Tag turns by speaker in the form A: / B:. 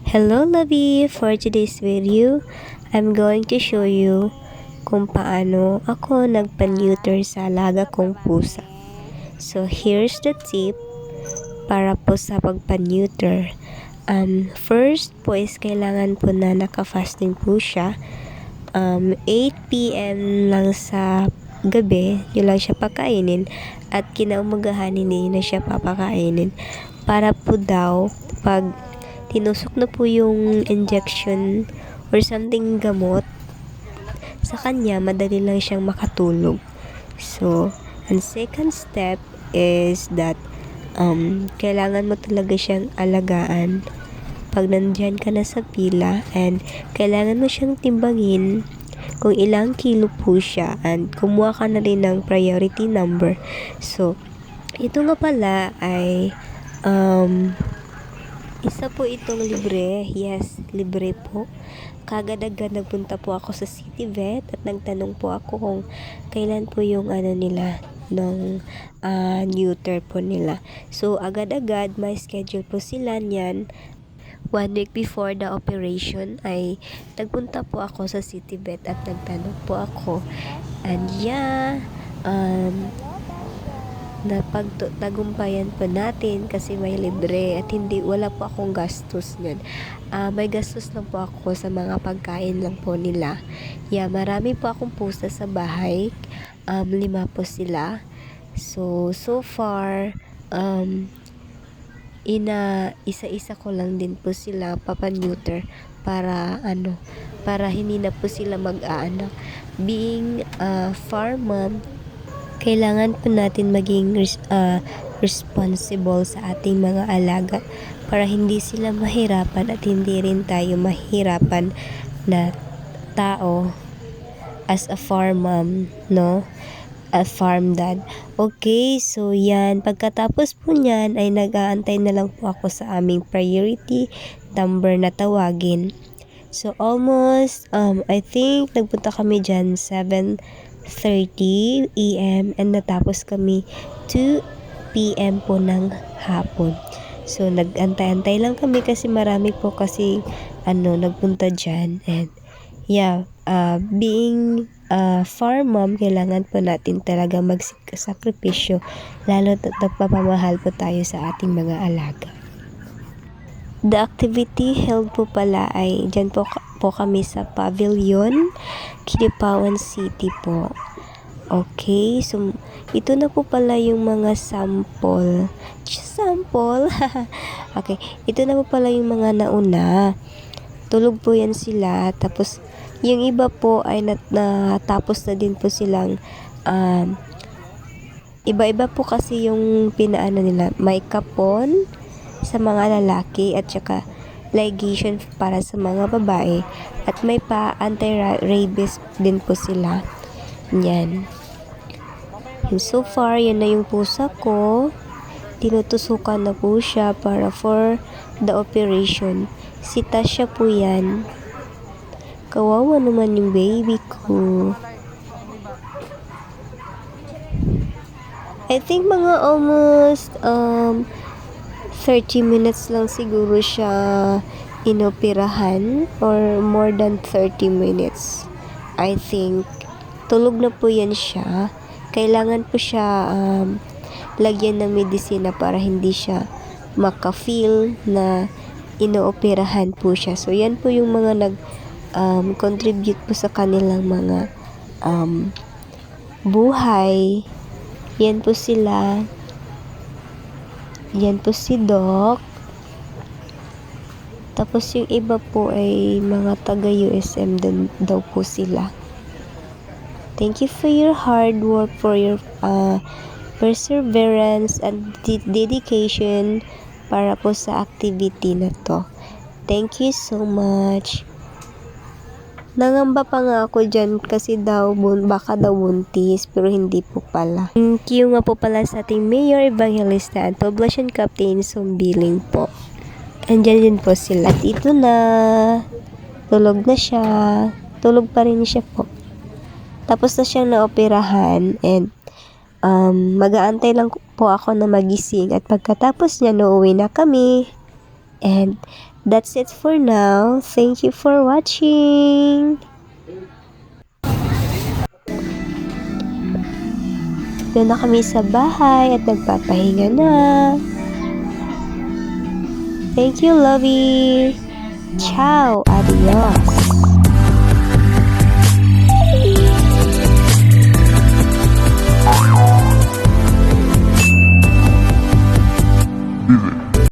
A: Hello Lovey! For today's video, I'm going to show you kung paano ako nagpa-neuter sa alaga kong pusa. So here's the tip para po sa pagpa-neuter. First po is kailangan po na naka-fasting po siya. 8 PM lang sa gabi, yun lang siya pakainin, at kinaumagahan hindi na siya papakainin para po daw pag tinusok na po yung injection or something gamot sa kanya, madali lang siyang makatulog. So, ang second step is that kailangan mo talaga siyang alagaan pag nandyan ka na sa pila, and kailangan mo siyang timbangin kung ilang kilo po siya, and kumuha ka na rin ng priority number. So, ito nga pala ay isa po itong libre. Yes, libre po. Kagad-agad nagpunta po ako sa City Vet at nagtanong po ako kung kailan po yung nila ng neuter po nila. So, agad-agad may schedule po sila niyan. 1 week before the operation ay nagpunta po ako sa City Vet at nagtanong po ako. And yeah, napagtagumpayan pa natin kasi may libre at wala po akong gastos niyan. May gastos lang po ako sa mga pagkain lang po nila. Yeah, marami po akong pusa sa bahay. 5 po sila. So far, isa-isa ko lang din po sila papaneuter para para hindi na po sila mag-aanak. Being a farm mom, kailangan po natin maging responsible sa ating mga alaga para hindi sila mahirapan at hindi rin tayo mahirapan na tao as a farm mom, no? A farm dad. Okay, so yan. Pagkatapos po niyan ay nag-aantay na lang po ako sa aming priority number na tawagin. So almost, I think nagpunta kami dyan 7:30 AM and natapos kami 2 PM po ng hapon. So nag-antay-antay lang kami kasi marami po kasi nagpunta dyan. And yeah, being farm mom, kailangan po natin talaga magsakripisyo, lalo na nagpapamahal po tayo sa ating mga alaga. The activity held po pala ay dyan po kami sa Pavilion, Kidapawan City po. Okay, so ito na po pala yung mga sample. Okay, ito na po pala yung mga nauna. Tulog po yan sila. Tapos yung iba po ay natapos na din po silang iba-iba po kasi yung pinaano nila. May kapon sa mga lalaki at saka ligation para sa mga babae, at may pa anti-rabies din po sila. Yan. So far, yan na yung pusa ko. Tinutusukan na po siya para for the operation. Si Tasha po yan. Kawawa naman yung baby ko. I think mga almost 30 minutes lang siguro siya inoperahan, or more than 30 minutes. I think tulog na po yan siya. Kailangan po siya lagyan ng medisina para hindi siya maka-feel na inooperahan po siya. So yan po yung mga contribute po sa kanilang mga buhay. Yan po sila. Yan po si Doc. Tapos yung iba po ay mga taga USM din daw po sila. Thank you for your hard work, for your perseverance and dedication para po sa activity na to. Thank you so much. Nangamba pa nga ako dyan kasi baka daw buntis, pero hindi po pala. Thank you nga po pala sa ating Mayor Evangelista at Poblacion Captain Sumbiling po. Andyan din po sila. At ito na. Tulog na siya. Tulog pa rin siya po. Tapos na siyang naoperahan, and mag-aantay lang po ako na magising, at pagkatapos niya, uuwi na kami. And That's it for now. Thank you for watching. Doon na kami sa bahay at nagpapahinga na. Thank you, Lovey. Ciao. Adios.